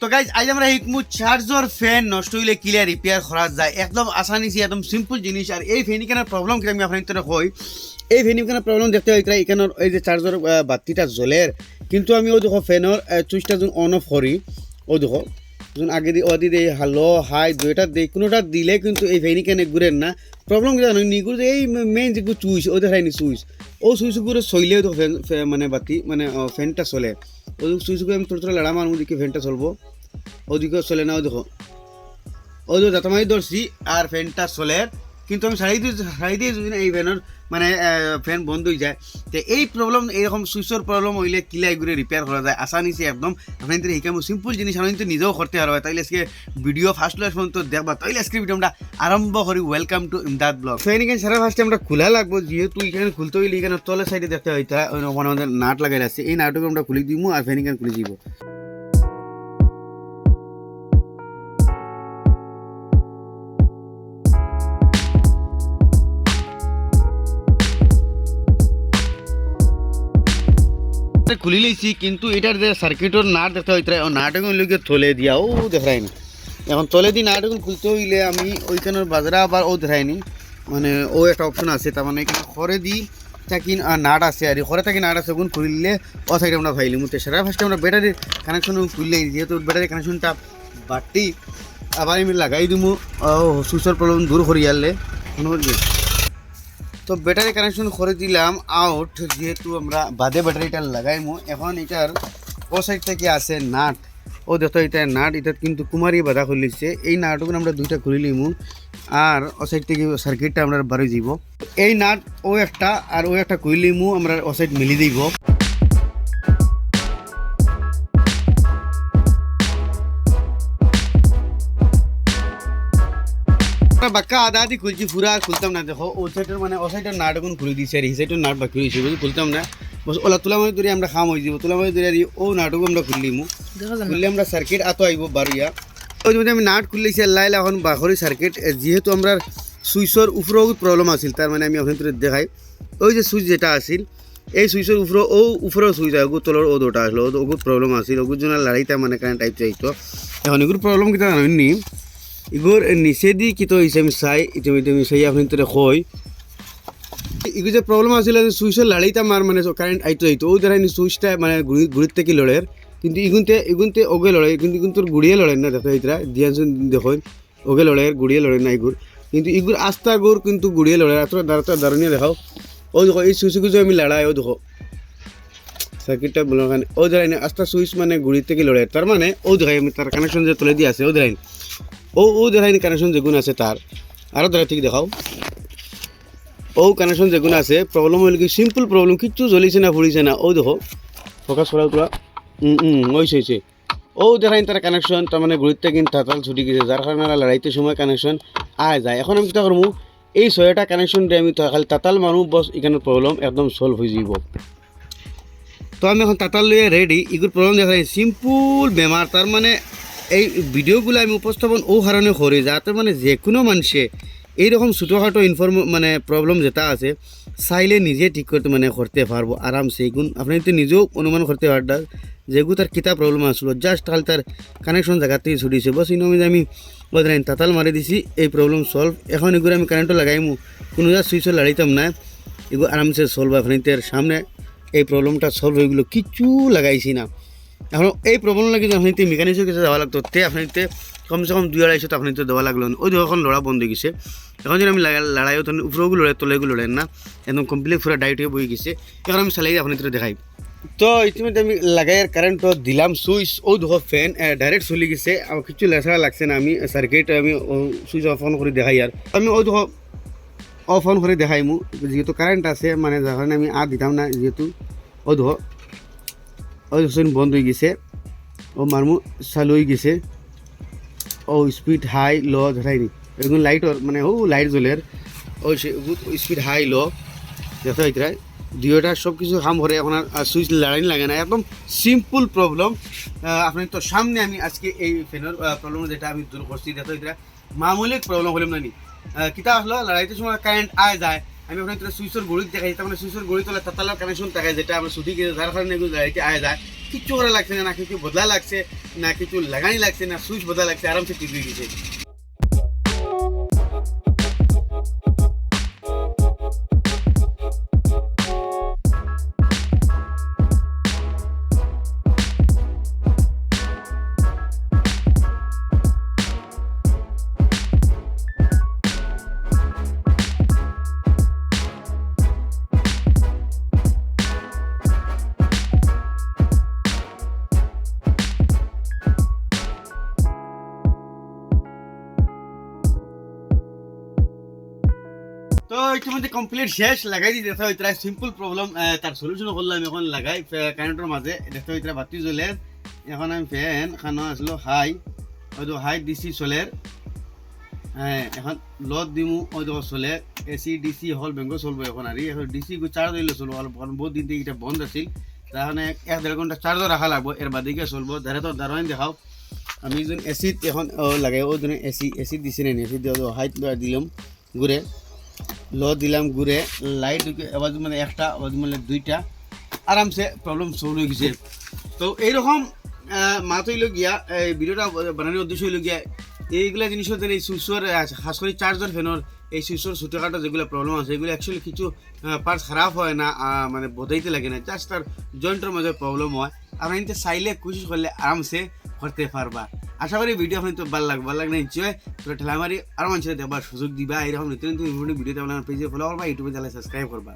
তো গাইজ আজ আমরা শিখমু চার্জর ফ্যান নষ্ট হইলে কিলিয়ার রিপেয়ার করা যায় একদম আসানিসি একদম সিম্পল জিনিস। আর এই ফ্যান কেনার প্রবলেম কি আমি আপনার কই এই ফ্যান কেনার প্রবলেম দেখতে হয় এখানে এই যে চার্জর বাতিটা জ্বলের কিন্তু আমি ও দেখো ফ্যানের সুইচটা যখন অন অফ করি ও দেখো যখন আগে দিয়ে অদি দিয়ে হ্যালো হাই দুইটা দিই কোনোটা দিলে কিন্তু এই ফ্যান কেনে ঘুরেন না। প্রবলেম কি জানো নিগুর যে এই মেইন যে সুইচ ও দেখায়নি সুইচ ও সুইচগুলো চললেও তো ফ্যান মানে বাতি মানে ফ্যানটা চলে ও সুইচগুলো আমি তোর লড়া মারমু দিকে ফ্যানটা চলবো ওদিকেও চলে না। ও দেখো ও দেখো যাতামাই ধরছি আর ফ্যানটা চলে কিন্তু আমি সারাই দিয়ে যদি এই ফ্যানের মানে ফ্যান বন্ধ হয়ে যায়। তো এই প্রবলেম এইরকম সুইচের প্রবলেম হইলে কিলাই করে রিপেয়ার করা যায় আসানিসে একদম। আপনাদের শিখামো সিম্পল জিনিস আমি কিন্তু নিজেও করতে পারবে। তাইলে আজকে ভিডিও ফার্স্ট লাস্ট পর্যন্ত দেখবা তাইলে আজকে ভিডিওটা আরম্ভ করি। Welcome to Imdad blog. Fan এখানে সারা ফার্স্টে আমরা খোলা লাগবো যেহেতু এখানে খুলতে হইলে এখানে তলের সাইডে দেখতে হইতে ওখানে আমাদের নাট লাগাই আছে এই নাটকে আমরা খুলে দিব আর ফ্যান এখানে খুলে দিব। খুলি লইছি কিন্তু এটার যে সার্কিটের নাট দেখতে হইতে নাটগুলো লোকে তলে দিয়া ও দেখায়নি এখন তলে দিয়ে নাটগুলো খুলতে হইলে আমি ওইখানের বাজারে আবার ও দেখায়নি মানে ও একটা অপশন আছে তার মানে এখানে খড়ে দিই থাকি নাট আছে আর খড়ে থাকি নাট আছে ওগুলো খুললে ও সাইডে আমরা ভাইলি মুতে সেটা ফার্স্টে আমরা ব্যাটারির কানেকশন খুললে যেহেতু ব্যাটারির কানেকশনটা বাড়তি আবার আমি লাগাই দিমু সুইচের প্রবলেম দূর করি আনলে তো ব্যাটারি কানেকশন করে দিলাম আউট যেহেতু আমরা বাদে ব্যাটারিটা লাগাইমু। এখন এটার ও সাইড থেকে আছে নাট ও দেখো এটা নাট এটা কিন্তু কুমারী বাধা খুলিছে এই নাটগুলো আমরা দুইটা খুলে নিমু আর ও সাইড থেকে সার্কিটটা আমরা বাড়ি যাব। এই নাট ও একটা আর ও একটা খুলিমু আমরা ও সাইড মিলি দিব। বাক্কা আদা আদি খুলছি পুরা খুলতাম না দেখো ও সাইডের মানে ও সাইডের নাট এখন খুলে দিয়েছে আর এই সাইডের নাট বাকি হয়েছে বুঝি খুলতাম না বস ওলা তোলা মাঝে ধরে আমরা খাম হয়ে যাব তোলা মাঝে ধরে ও নাটকও আমরা খুললিমু খুললে আমরা সার্কিট আতো আইব বাড়িয়া ওই যদি আমি নাট খুললেছি লাইলে এখন বাখরি সার্কিট যেহেতু আমরা সুইচের উপরেও প্রবলেম আছিল তার মানে আমি ওখানে দেখাই ওই যে সুইচ যেটা আছিল এই সুইচের উপরে ও উপরেও সুইচ হয় ওগুলো তোলার ও দুটা আসলো ওগুলো প্রবলেম আছিল ওগুলোর জন্য লড়াইতে মানে কারেন্ট টাইপ চাইতো এখন এগুলো প্রবলেম কিন্তু জানি ইগোর নিচে দি কিতো হিসেবে আমি চাই ইতিমধ্যে আমি চাই আপনি তোরে কই এগুলো যে প্রবলেম আছিল সুইচের লাড়িটা মার মানে কারেন্ট আইতো ও ধরাই সুইচটা মানে গুড়ির থেকে লড়ের কিন্তু ইগুনতে ওগে লড়ে কিন্তু গুড়িয়ে লড়েন না দেখো এইটা দিয়ান দেখো ওগে লড়ে গুড়িয়ে লড়েন না ইগুর কিন্তু ইগুর আস্তা গুড় কিন্তু গুড়িয়ে লড়ে এত দারুণিয়া দেখাও ও দেখো এই সুইচগুলো যে আমি লড়াই ও দেখো সার্কিটটা বলার কারণে ও ধরাই না আস্তা সুইচ মানে গুড়ির থেকে লড়ে তার মানে ও দেখাই আমি তার কানেকশন যে তুলে দিয়ে আছে ও ধরাই ও দেখায়নি কানেকশন যেগুলো আছে তার আরও ধরা ঠিক দেখাও ও কানেকশন যেগুলো আছে প্রবলেম হইলে কি সিম্পল প্রবলেম কিচ্ছু জ্বলিছে না ফুড়িছে না ও দেখো ফোকাস করাও তোরা হয়েছে ও দেখায়নি তার কানেকশন তার মানে ঘুরিতে কিন্তু তাতাল ছুটি গেছে যার কারণে লড়াইতে সময় কানেকশন আয় যায়। এখন আমি কী করবো এই ছয়টা কানেকশন দিয়ে আমি খালি তাতাল মারু বস এখানে প্রবলেম একদম সলভ হয়ে যাব। তো আমি এখন তাতাল লইয়া রেডি এগুলো প্রবলেম দেখা যায় সিম্পল বেমার তার মানে এই ভিডিওগুলো আমি উপস্থাপন ও কারণে করি যাতে মানে যে কোনো মানুষে এইরকম ছোটোখাটো মানে প্রবলেম যেটা আছে চাইলে নিজে ঠিক করতে মানে করতে পারবো আরামসে এগুন আপনি তো নিজেও অনুমান করতে পারবেন যেগুলো তার কিতা প্রবলেম আসলো জাস্ট খালি তার কানেকশন জায়গাতেই ছুটিছে বস ইনমিতে আমি বলতেন তাতাল মারি দিছি এই প্রবলেম সলভ। এখন এগুলো আমি কারেন্টও লাগাইমু কোনো যা সুইচও লাগাইতাম না এগুলো আরামসে সলভ আপনাদের সামনে এই প্রবলেমটা সলভ হয়েগুলো কিচ্ছু লাগাইছি না। এখন এই প্রবলেম লাগে যে আপনি মেকানিক্সের কাছে যাওয়া লাগতো তে আপনাতে কমসে কম 2-250 তো আপনাদের দেওয়া লাগলো ওই দেখো এখন লড়া বন্ধ হয়ে গেছে। এখন যদি আমি লড়াইও তখন উপরেগুলো লড়াই তলেগুলো লড়েন না একদম কমপ্লিট পুরো ডাইট হয়ে বই গেছে। এখন আমি চালাই আপনাদের দেখাই তো ইতিমধ্যে আমি লাগাই কারেন্টও দিলাম সুইচ ও দেখো ফ্যান ডাইরেক্ট চলে গেছে আর কিছু লেছাড়া লাগছে না আমি সার্কিট আমি সুইচ অফ অন করে দেখাই আর আমি ওই দেখো অফ অন করে দেখাইমু যেহেতু কারেন্ট আছে মানে যার কারণে আমি আর দিতাম না যেহেতু ও দেখো ওই বন্ধ হয়ে গেছে ও মারমু চালু হয়ে গেছে ও স্পিড হাই লো ধরাইনি এরকম লাইটর মানে ও লাইট জ্বলের ওই স্পিড হাই লো দেখো এটা দুইটা সব কিছু কাম করে এখন আর সুইচ লাগাইনি লাগে না একদম সিম্পল প্রবলেম। আপনার তো সামনে আমি আজকে এই ফ্যানের প্রবলেম যেটা আমি দূর করছি দেখো এটা মামুলিক প্রবলেম হলাম না নি কিতা আসলো লড়াইতে সময় কারেন্ট আয় যায় আমি ওখানে তোরা সুইচের গড়ি দেখাই, তার মানে সুইচের গড়ি তোলা তাতালার কানেকশন দেখায়, যেটা আমরা ছুটি গিয়ে যার কারণে এগুলো গাড়িতে আয় যায়। কিচ্ছু করা লাগছে না, কিছু বদলা লাগছে না, কিছু লাগানি লাগছে না, সুইচ বদলা লাগছে, আরামসে ঠিক হয়ে গেছে। তো ইতিমধ্যে কমপ্লিট শেষ, লাগাই দিই দেখা হইতরা সিম্পল প্রবলেম তার সলিউশন করলাম। এখন লাগাই কারেন্টের মাঝে দেখা হইতরা বাতি জ্বলে। এখন আমি ফ্যান খানো আসলো হাই, ওই তো হাই ডিসি চলের, হ্যাঁ এখন লোড দিমু ওই তো চলে। এসি ডিসি হল বেঙ্গল চলবো এখন। আর এখন ডিসি চার্জ দিলে চলবো, বহুত দিন থেকে এটা বন্ধ আছিল, তার মানে 1-1.5 ঘন্টা চার্জও রাখা লাগবো, এর বাদে গিয়ে চলবো। ধারে তো দাঁড়ান দেখাও আমি যখন এসিত এখন লাগাই ওই জন্য এসি দিছি না, এসি দিয়ে হাইট দিলাম ঘুরে, লো দিলাম ঘুরে, লাইট আওয়াজ মানে একটা আওয়াজ মানে দুইটা, আরামসে প্রবলেম সলভ হয়ে গেছে। তো এইরকম মাত হইল গিয়া এই ভিডিওটা বানানোর উদ্দেশ্য হইল গিয়া এইগুলা জিনিস হচ্ছে এই সুইচর, খাস করে চার্জার ফ্যানের এই সুইচর ছোটোখাটো যেগুলো প্রবলেম আছে এগুলো অ্যাকচুয়ালি কিছু পার্টস খারাপ হয় না, মানে বোঝাইতে লাগে না, জাস্ট তার জয়েন্টের মধ্যে প্রবলেম হয়। আপনার কিন্তু চাইলে কোশিশ করলে আরামসে করতে পারবা। আশা করি ভিডিও আপনি তো ভালো লাগবে নিশ্চয়। তোরা ঠেলা মারি আর মানুষের দেখবার সুযোগ দিবা। এরকম নিত্য নতুন ভিডিওতে আপনার পেজে ফলো করবা, ইউটিউবে চ্যানেল সাবস্ক্রাইব করবা।